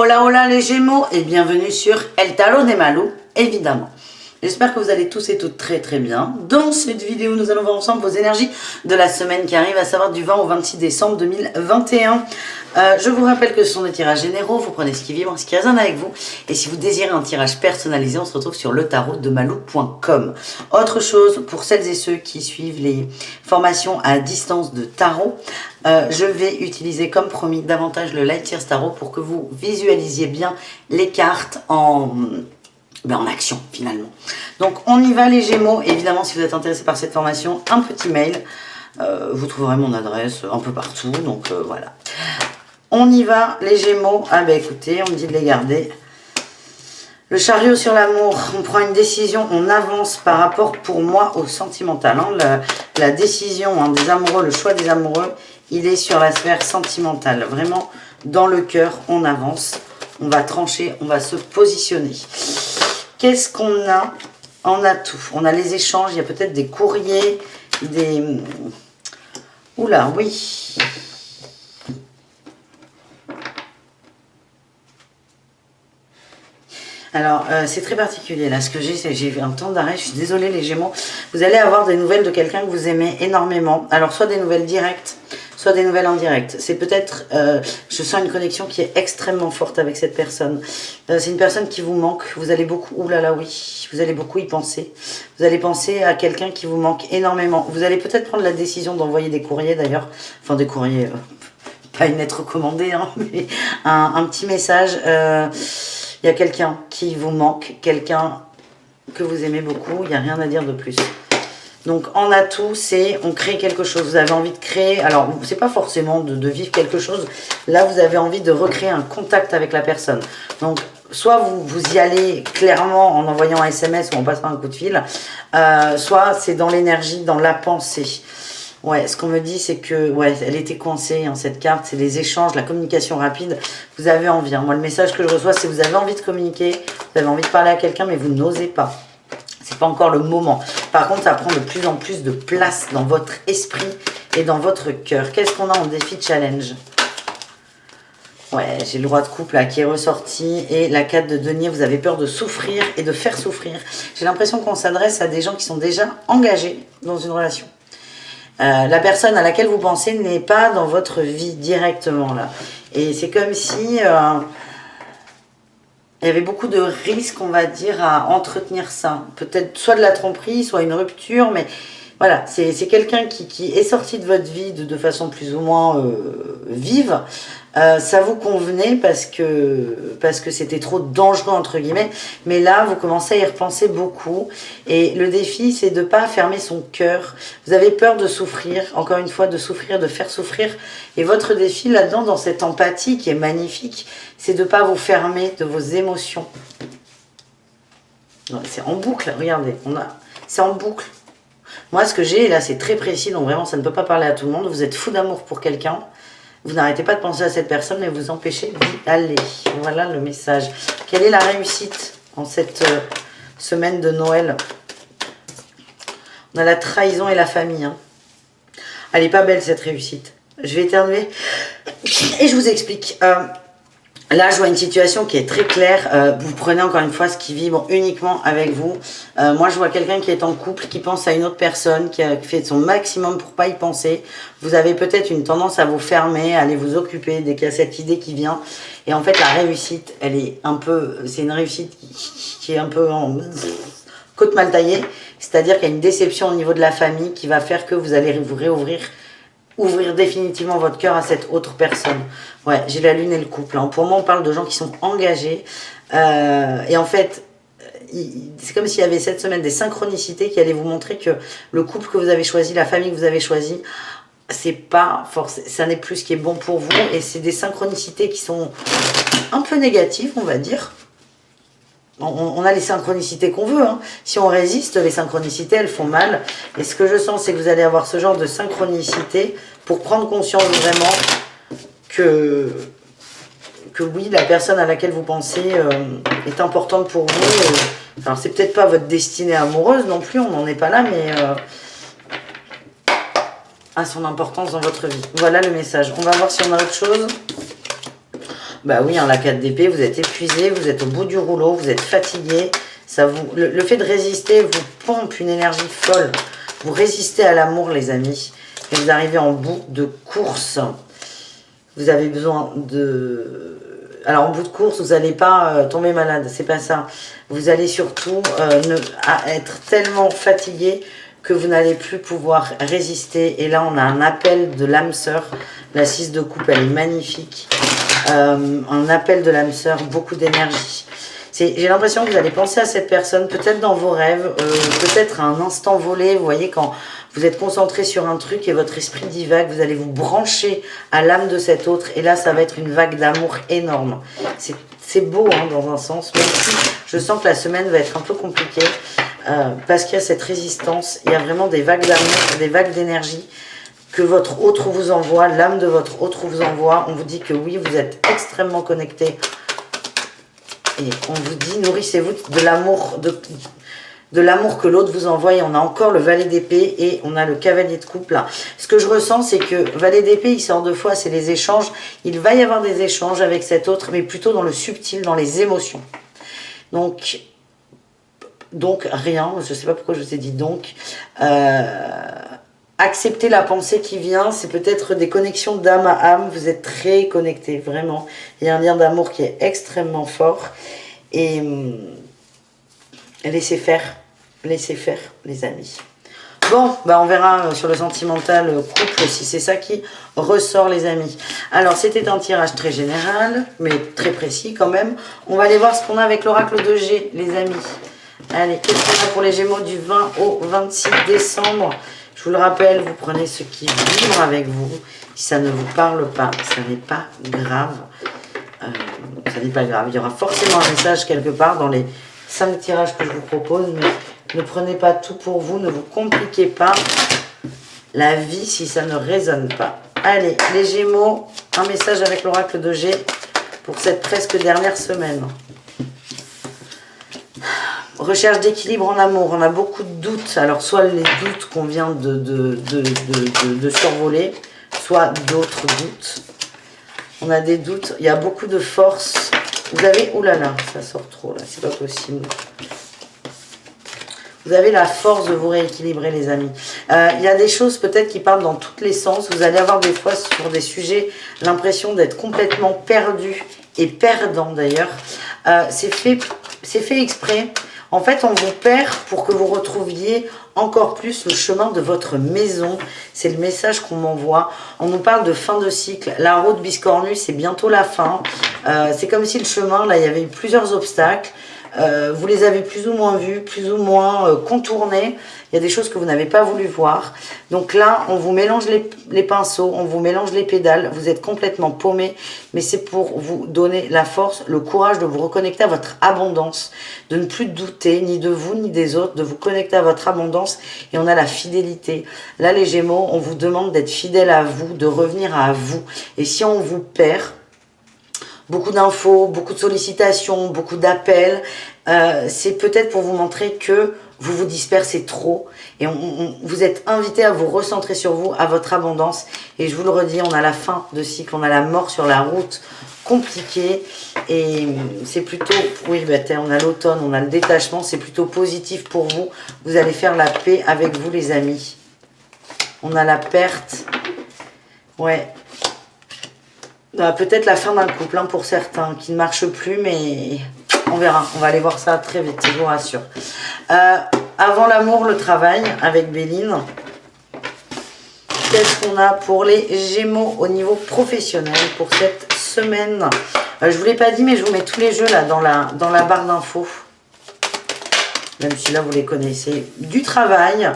Hola hola les Gémeaux et bienvenue sur El Tarot de Malou, évidemment. J'espère que vous allez tous et toutes très très bien. Dans cette vidéo, nous allons voir ensemble vos énergies de la semaine qui arrive, à savoir du 20 au 26 décembre 2021. Je vous rappelle que ce sont des tirages généraux, vous prenez ce qui vibre, ce qui résonne avec vous. Et si vous désirez un tirage personnalisé, on se retrouve sur letarotdemalou.com. Autre chose, pour celles et ceux qui suivent les formations à distance de tarot, je vais utiliser comme promis davantage le Light Years Tarot pour que vous visualisiez bien les cartes en action finalement. Donc on y va les Gémeaux. Évidemment, si vous êtes intéressé par cette formation, un petit mail. Vous trouverez mon adresse un peu partout. Donc voilà. On y va les Gémeaux. Ah ben écoutez, on me dit de les garder. Le chariot sur l'amour, on prend une décision, on avance par rapport pour moi au sentimental. Hein. La décision des amoureux, le choix des amoureux, il est sur la sphère sentimentale. Vraiment, dans le cœur, on avance, on va trancher, on va se positionner. Qu'est-ce qu'on a? On a tout. On a les échanges, il y a peut-être des courriers, des... Oula, oui. Alors, c'est très particulier, là, ce que j'ai un temps d'arrêt, je suis désolée les Gémeaux. Vous allez avoir des nouvelles de quelqu'un que vous aimez énormément. Alors, soit des nouvelles directes, soit des nouvelles indirectes. C'est peut-être, je sens une connexion qui est extrêmement forte avec cette personne. C'est une personne qui vous manque, vous allez beaucoup, oulala oui, vous allez beaucoup y penser. Vous allez penser à quelqu'un qui vous manque énormément. Vous allez peut-être prendre la décision d'envoyer des courriers d'ailleurs, enfin des courriers, pas une lettre recommandée, hein, mais un petit message. Il y a quelqu'un qui vous manque, quelqu'un que vous aimez beaucoup, il n'y a rien à dire de plus. Donc en atout, c'est on crée quelque chose, vous avez envie de créer, alors c'est pas forcément de vivre quelque chose, là vous avez envie de recréer un contact avec la personne. Donc soit vous y allez clairement en envoyant un SMS ou en passant un coup de fil, soit c'est dans l'énergie, dans la pensée. Ouais, ce qu'on me dit, c'est que, ouais, elle était coincée, hein, cette carte, c'est les échanges, la communication rapide. Vous avez envie, hein. Moi, le message que je reçois, c'est que vous avez envie de communiquer, vous avez envie de parler à quelqu'un, mais vous n'osez pas. C'est pas encore le moment. Par contre, ça prend de plus en plus de place dans votre esprit et dans votre cœur. Qu'est-ce qu'on a en défi challenge? Ouais, j'ai le roi de couple là qui est ressorti et la 4 de denier, vous avez peur de souffrir et de faire souffrir. J'ai l'impression qu'on s'adresse à des gens qui sont déjà engagés dans une relation. La personne à laquelle vous pensez n'est pas dans votre vie directement là. Et c'est comme si il y avait beaucoup de risques, on va dire, à entretenir ça. Peut-être soit de la tromperie, soit une rupture, mais voilà, c'est quelqu'un qui est sorti de votre vie de façon plus ou moins vive. Ça vous convenait parce que c'était trop dangereux entre guillemets, mais là vous commencez à y repenser beaucoup et le défi c'est de ne pas fermer son cœur. Vous avez peur de souffrir, encore une fois de souffrir, de faire souffrir, et votre défi là-dedans, dans cette empathie qui est magnifique, c'est de ne pas vous fermer de vos émotions. C'est en boucle, regardez, c'est en boucle. Moi ce que j'ai là c'est très précis, donc vraiment ça ne peut pas parler à tout le monde. Vous êtes fou d'amour pour quelqu'un. Vous n'arrêtez pas de penser à cette personne, mais vous empêchez d'y aller. Voilà le message. Quelle est la réussite en cette semaine de Noël? On a la trahison et la famille. Hein. Elle n'est pas belle cette réussite. Je vais éternuer et je vous explique. Là, je vois une situation qui est très claire. Vous prenez encore une fois ce qui vibre uniquement avec vous. Moi, je vois quelqu'un qui est en couple, qui pense à une autre personne, qui a fait de son maximum pour pas y penser. Vous avez peut-être une tendance à vous fermer, à aller vous occuper dès qu'il y a cette idée qui vient. Et en fait, la réussite, elle est un peu... C'est une réussite qui est un peu en côte mal taillée. C'est-à-dire qu'il y a une déception au niveau de la famille qui va faire que vous allez vous réouvrir, ouvrir définitivement votre cœur à cette autre personne. Ouais, j'ai la lune et le couple. Hein. Pour moi, on parle de gens qui sont engagés. Et en fait, c'est comme s'il y avait cette semaine des synchronicités qui allaient vous montrer que le couple que vous avez choisi, la famille que vous avez choisie, c'est pas forcément, ça n'est plus ce qui est bon pour vous. Et c'est des synchronicités qui sont un peu négatives, on va dire. On a les synchronicités qu'on veut. Hein. Si on résiste, les synchronicités, elles font mal. Et ce que je sens, c'est que vous allez avoir ce genre de synchronicité pour prendre conscience vraiment que oui, la personne à laquelle vous pensez est importante pour vous. Alors, c'est peut-être pas votre destinée amoureuse non plus, on n'en est pas là, mais a son importance dans votre vie. Voilà le message. On va voir si on a autre chose. Bah oui, hein, la 4 d'épée, vous êtes épuisé, vous êtes au bout du rouleau, vous êtes fatigué. Ça vous, le fait de résister vous pompe une énergie folle. Vous résistez à l'amour, les amis. Et vous arrivez en bout de course. Vous avez besoin de... Alors, en bout de course, vous n'allez pas tomber malade. C'est pas ça. Vous allez surtout être tellement fatigué que vous n'allez plus pouvoir résister. Et là, on a un appel de l'âme sœur. La 6 de coupe, elle est magnifique. Un appel de l'âme sœur, beaucoup d'énergie. J'ai l'impression que vous allez penser à cette personne, peut-être dans vos rêves, peut-être à un instant volé. Vous voyez, quand vous êtes concentré sur un truc et votre esprit divague, vous allez vous brancher à l'âme de cet autre. Et là, ça va être une vague d'amour énorme. C'est beau, hein, dans un sens, même si je sens que la semaine va être un peu compliquée. Parce qu'il y a cette résistance, il y a vraiment des vagues d'amour, des vagues d'énergie que votre autre vous envoie, l'âme de votre autre vous envoie. On vous dit que oui, vous êtes extrêmement connecté. Et on vous dit, nourrissez-vous de l'amour que l'autre vous envoie. Et on a encore le valet d'épée et on a le cavalier de coupe là. Ce que je ressens, c'est que valet d'épée, il sort deux fois, c'est les échanges. Il va y avoir des échanges avec cet autre, mais plutôt dans le subtil, dans les émotions. Donc rien, je ne sais pas pourquoi je vous ai dit donc. Accepter la pensée qui vient, c'est peut-être des connexions d'âme à âme. Vous êtes très connectés, vraiment. Il y a un lien d'amour qui est extrêmement fort. Et laissez faire, les amis. Bon, bah on verra sur le sentimental couple si c'est ça qui ressort, les amis. Alors, c'était un tirage très général, mais très précis quand même. On va aller voir ce qu'on a avec l'oracle de G, les amis. Allez, qu'est-ce qu'on a pour les Gémeaux du 20 au 26 décembre? Je vous le rappelle, vous prenez ce qui vibre avec vous. Si ça ne vous parle pas, ça n'est pas grave. Ça n'est pas grave. Il y aura forcément un message quelque part dans les 5 tirages que je vous propose. Mais ne prenez pas tout pour vous. Ne vous compliquez pas la vie si ça ne résonne pas. Allez, les Gémeaux, un message avec l'oracle de G pour cette presque dernière semaine. Recherche d'équilibre en amour, on a beaucoup de doutes. Alors, soit les doutes qu'on vient de survoler, soit d'autres doutes. On a des doutes, il y a beaucoup de force. Vous avez, oulala, ça sort trop là, c'est pas possible. Vous avez la force de vous rééquilibrer, les amis. Il y a des choses peut-être qui partent dans tous les sens. Vous allez avoir des fois sur des sujets l'impression d'être complètement perdu et perdant d'ailleurs. C'est fait exprès. En fait, on vous perd pour que vous retrouviez encore plus le chemin de votre maison. C'est le message qu'on m'envoie. On nous parle de fin de cycle. La route biscornue, c'est bientôt la fin. C'est comme si le chemin, là, il y avait eu plusieurs obstacles. Vous les avez plus ou moins vus, plus ou moins contournés. Il y a des choses que vous n'avez pas voulu voir. Donc là, on vous mélange les pinceaux, on vous mélange les pédales. Vous êtes complètement paumé, mais c'est pour vous donner la force, le courage de vous reconnecter à votre abondance, de ne plus douter ni de vous ni des autres, de vous connecter à votre abondance. Et on a la fidélité. Là, les Gémeaux, on vous demande d'être fidèle à vous, de revenir à vous. Et si on vous perd, beaucoup d'infos, beaucoup de sollicitations, beaucoup d'appels. C'est peut-être pour vous montrer que vous vous dispersez trop. Et vous êtes invité à vous recentrer sur vous, à votre abondance. Et je vous le redis, on a la fin de cycle, on a la mort sur la route compliquée. Et c'est plutôt, oui, bah, on a l'automne, on a le détachement. C'est plutôt positif pour vous. Vous allez faire la paix avec vous, les amis. On a la perte. Ouais. Peut-être la fin d'un couple hein, pour certains qui ne marche plus, mais on verra. On va aller voir ça très vite, je vous rassure. Avant l'amour, le travail avec Béline. Qu'est-ce qu'on a pour les Gémeaux au niveau professionnel pour cette semaine? Je ne vous l'ai pas dit, mais je vous mets tous les jeux là dans la barre d'infos. Même si là, vous les connaissez. Du travail,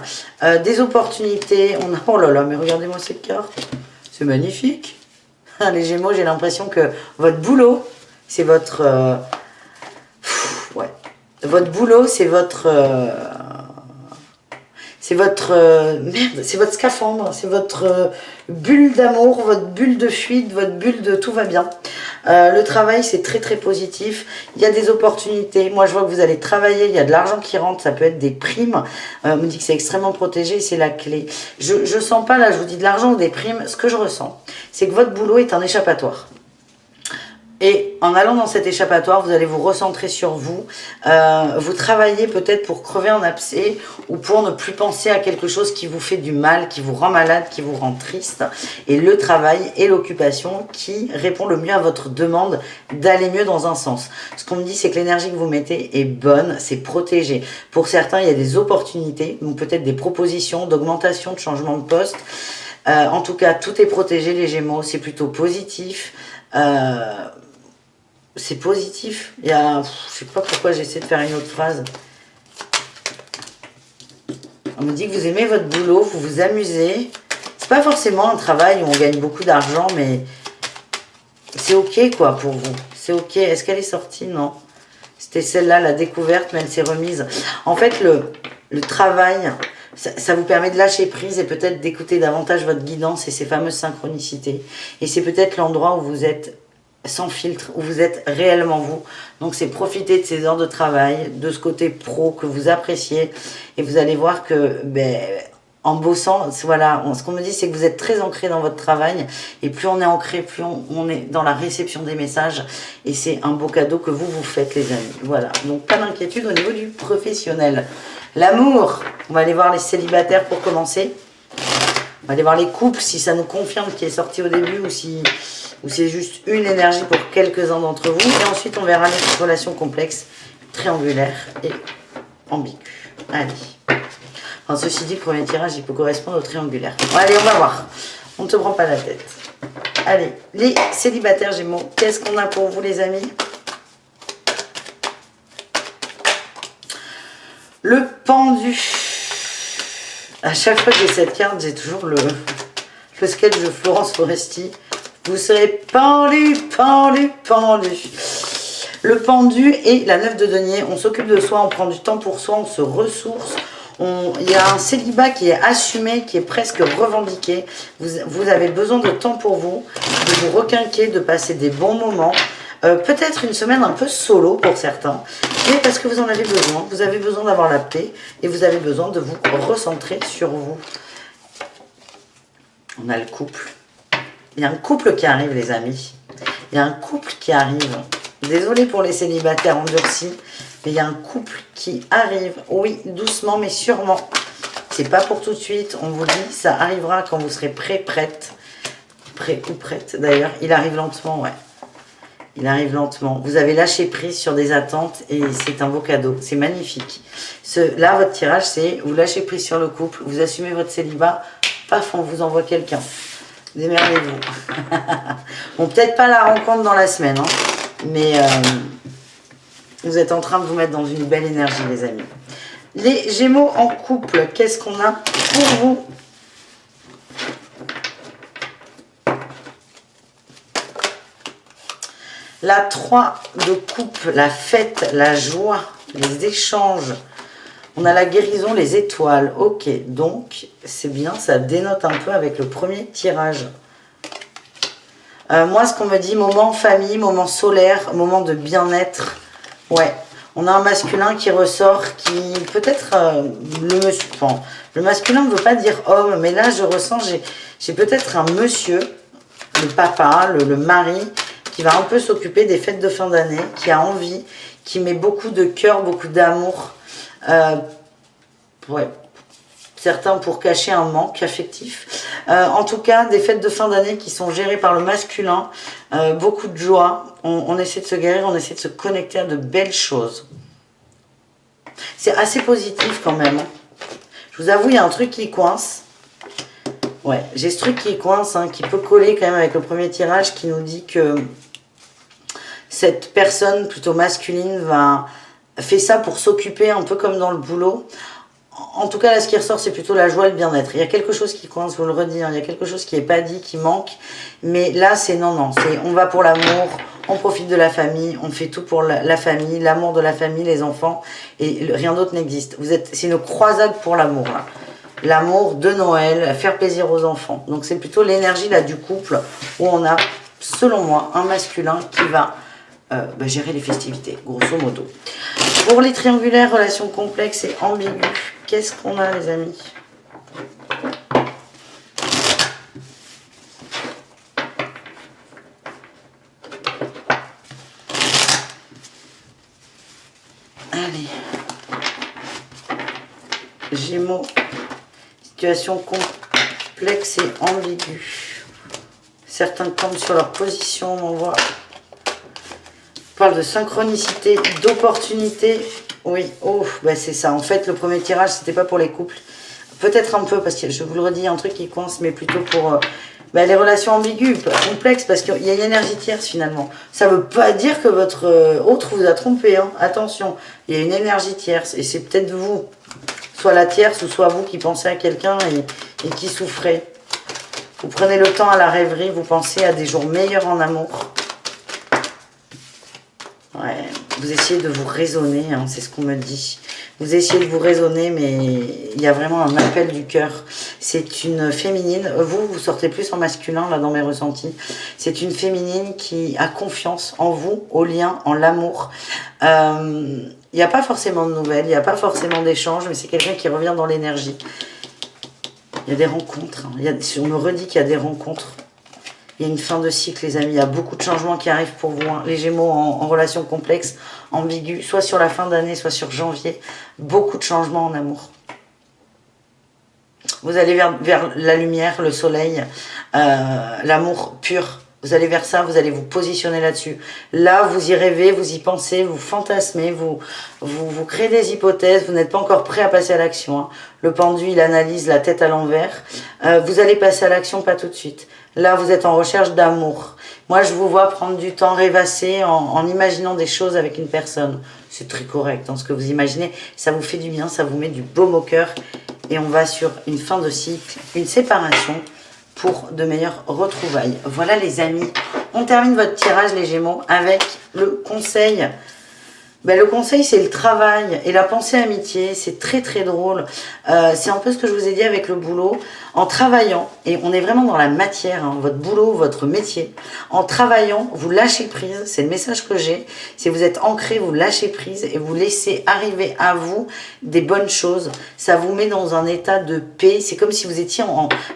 des opportunités. On a... Oh là là, mais regardez-moi cette carte. C'est magnifique. Les Gémeaux, j'ai l'impression que votre boulot, c'est votre... ouais. Votre boulot, c'est votre... merde, c'est votre scaphandre, c'est votre bulle d'amour, votre bulle de fuite, votre bulle de tout va bien. Le travail, c'est très très positif. Il y a des opportunités. Moi, je vois que vous allez travailler. Il y a de l'argent qui rentre. Ça peut être des primes. On me dit que c'est extrêmement protégé. C'est la clé. Je sens pas, là, je vous dis de l'argent ou des primes. Ce que je ressens, c'est que votre boulot est un échappatoire. Et en allant dans cet échappatoire, vous allez vous recentrer sur vous. Vous travaillez peut-être pour crever un abcès ou pour ne plus penser à quelque chose qui vous fait du mal, qui vous rend malade, qui vous rend triste. Et le travail est l'occupation qui répond le mieux à votre demande d'aller mieux dans un sens. Ce qu'on me dit, c'est que l'énergie que vous mettez est bonne, c'est protégé. Pour certains, il y a des opportunités, ou peut-être des propositions d'augmentation, de changement de poste. En tout cas, tout est protégé, les Gémeaux, c'est plutôt positif. C'est positif. Il y a, je sais pas pourquoi j'essaie de faire une autre phrase. On me dit que vous aimez votre boulot, vous vous amusez. C'est pas forcément un travail où on gagne beaucoup d'argent, mais c'est ok quoi pour vous. C'est ok. Est-ce qu'elle est sortie? Non. C'était celle-là, la découverte, mais elle s'est remise. En fait, le travail, ça vous permet de lâcher prise et peut-être d'écouter davantage votre guidance et ces fameuses synchronicités. Et c'est peut-être l'endroit où vous êtes sans filtre, où vous êtes réellement vous. Donc c'est profiter de ces heures de travail, de ce côté pro que vous appréciez, et vous allez voir que en bossant, voilà, ce qu'on me dit, c'est que vous êtes très ancré dans votre travail, et plus on est ancré, plus on est dans la réception des messages, et c'est un beau cadeau que vous vous faites, les amis. Voilà, donc pas d'inquiétude au niveau du professionnel. L'amour, on va aller voir les célibataires pour commencer. On va aller voir les couples, si ça nous confirme qui est sorti au début, ou c'est juste une énergie pour quelques-uns d'entre vous. Et ensuite, on verra les relations complexes, triangulaires et ambiguës. Allez. Enfin, ceci dit, le premier tirage, il peut correspondre au triangulaire. Bon, allez, on va voir. On ne te prend pas la tête. Allez, les célibataires Gémeaux, qu'est-ce qu'on a pour vous, les amis? Le pendu. À chaque fois que j'ai cette carte, j'ai toujours le sketch de Florence Foresti. Vous serez pendu, pendu, pendu. Le pendu et la 9 de denier. On s'occupe de soi, on prend du temps pour soi, on se ressource. Il y a un célibat qui est assumé, qui est presque revendiqué. Vous avez besoin de temps pour vous, de vous requinquer, de passer des bons moments. Peut-être une semaine un peu solo pour certains, mais parce que vous en avez besoin. Vous avez besoin d'avoir la paix et vous avez besoin de vous recentrer sur vous. On a le couple. Il y a un couple qui arrive, les amis. Il y a un couple qui arrive. Désolée pour les célibataires endurcis, mais il y a un couple qui arrive. Oui, doucement, mais sûrement. C'est pas pour tout de suite. On vous dit, ça arrivera quand vous serez prêt, prête. Prêt ou prête, d'ailleurs. Il arrive lentement, ouais. Il arrive lentement. Vous avez lâché prise sur des attentes et c'est un beau cadeau. C'est magnifique. Là, votre tirage, c'est vous lâchez prise sur le couple, vous assumez votre célibat, paf, on vous envoie quelqu'un. Démerdez-vous. Bon, peut-être pas la rencontre dans la semaine, hein, mais vous êtes en train de vous mettre dans une belle énergie, les amis. Les Gémeaux en couple, qu'est-ce qu'on a pour vous? La 3 de coupe, la fête, la joie, les échanges. On a la guérison, les étoiles. Ok, donc c'est bien, ça dénote un peu avec le premier tirage. Moi, ce qu'on me dit, moment famille, moment solaire, moment de bien-être. Ouais, on a un masculin qui ressort, qui peut-être le monsieur. Enfin, le masculin ne veut pas dire homme, mais là, je ressens, j'ai peut-être un monsieur, le papa, le mari, qui va un peu s'occuper des fêtes de fin d'année, qui a envie, qui met beaucoup de cœur, beaucoup d'amour. Ouais, certains pour cacher un manque affectif. En tout cas, des fêtes de fin d'année qui sont gérées par le masculin. Beaucoup de joie. On essaie de se guérir, on essaie de se connecter à de belles choses. C'est assez positif quand même. Je vous avoue, il y a un truc qui coince. Ouais, j'ai ce truc qui coince, hein, qui peut coller quand même avec le premier tirage, qui nous dit que cette personne plutôt masculine fait ça pour s'occuper un peu comme dans le boulot. En tout cas, là, ce qui ressort, c'est plutôt la joie et le bien-être. Il y a quelque chose qui coince, je vous le redis, hein, il y a quelque chose qui n'est pas dit, qui manque. Mais là, c'est non, c'est on va pour l'amour, on profite de la famille, on fait tout pour la famille, l'amour de la famille, les enfants, et rien d'autre n'existe. C'est une croisade pour l'amour, là. L'amour de Noël, faire plaisir aux enfants. Donc c'est plutôt l'énergie là du couple où on a, selon moi, un masculin qui va gérer les festivités, grosso modo. Pour les triangulaires, relations complexes et ambiguës, qu'est-ce qu'on a, les amis? Allez. Gémeaux. Situation complexe et ambiguë. Certains tombent sur leur position, on voit. On parle de synchronicité, d'opportunité. Oui, oh, bah c'est ça. En fait, le premier tirage, c'était pas pour les couples. Peut-être un peu, parce que je vous le redis, un truc qui coince, mais plutôt pour les relations ambiguës, complexes, parce qu'il y a une énergie tierce finalement. Ça veut pas dire que votre autre vous a trompé, hein. Attention, il y a une énergie tierce, et c'est peut-être vous, soit la tierce, ou soit vous qui pensez à quelqu'un et qui souffrez. Vous prenez le temps à la rêverie, vous pensez à des jours meilleurs en amour. Ouais, vous essayez de vous raisonner, hein, c'est ce qu'on me dit. Vous essayez de vous raisonner, mais il y a vraiment un appel du cœur. C'est une féminine. Vous sortez plus en masculin, là, dans mes ressentis. C'est une féminine qui a confiance en vous, au lien, en l'amour. Il n'y a pas forcément de nouvelles, il n'y a pas forcément d'échanges, mais c'est quelqu'un qui revient dans l'énergie. Il y a des rencontres. Hein. On me redit qu'il y a des rencontres. Il y a une fin de cycle, les amis. Il y a beaucoup de changements qui arrivent pour vous. Hein. Les Gémeaux en relation complexe, ambiguë, soit sur la fin d'année, soit sur janvier. Beaucoup de changements en amour. Vous allez vers la lumière, le soleil, l'amour pur. Vous allez vers ça, vous allez vous positionner là-dessus. Là, vous y rêvez, vous y pensez, vous fantasmez, vous créez des hypothèses, vous n'êtes pas encore prêt à passer à l'action. Hein. Le pendu, il analyse la tête à l'envers. Vous allez passer à l'action, pas tout de suite. Là, vous êtes en recherche d'amour. Moi, je vous vois prendre du temps, rêvasser en imaginant des choses avec une personne. C'est très correct, hein, ce que vous imaginez. Ça vous fait du bien, ça vous met du baume au cœur. Et on va sur une fin de cycle, une séparation pour de meilleures retrouvailles. Voilà les amis, on termine votre tirage les Gémeaux avec le conseil. Le conseil, c'est le travail et la pensée amitié. C'est très très drôle. C'est un peu ce que je vous ai dit avec le boulot. En travaillant, et on est vraiment dans la matière, hein, votre boulot, votre métier. En travaillant, vous lâchez prise. C'est le message que j'ai. Si vous êtes ancré, vous lâchez prise et vous laissez arriver à vous des bonnes choses. Ça vous met dans un état de paix. C'est comme si vous étiez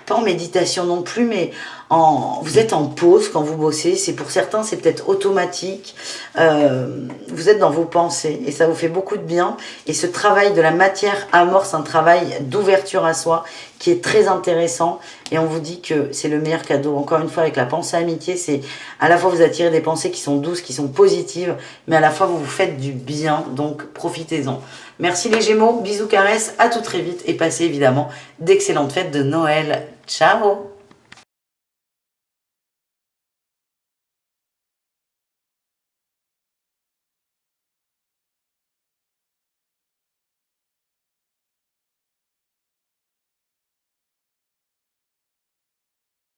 pas en méditation non plus, mais vous êtes en pause quand vous bossez. C'est pour certains, c'est peut-être automatique. Vous êtes dans vos pensées et ça vous fait beaucoup de bien. Et ce travail de la matière amorce un travail d'ouverture à soi qui est très intéressant. Et on vous dit que c'est le meilleur cadeau. Encore une fois, avec la pensée amitié, c'est à la fois vous attirez des pensées qui sont douces, qui sont positives, mais à la fois vous vous faites du bien. Donc profitez-en. Merci les Gémeaux, bisous, caresses, à tout très vite et passez évidemment d'excellentes fêtes de Noël. Ciao!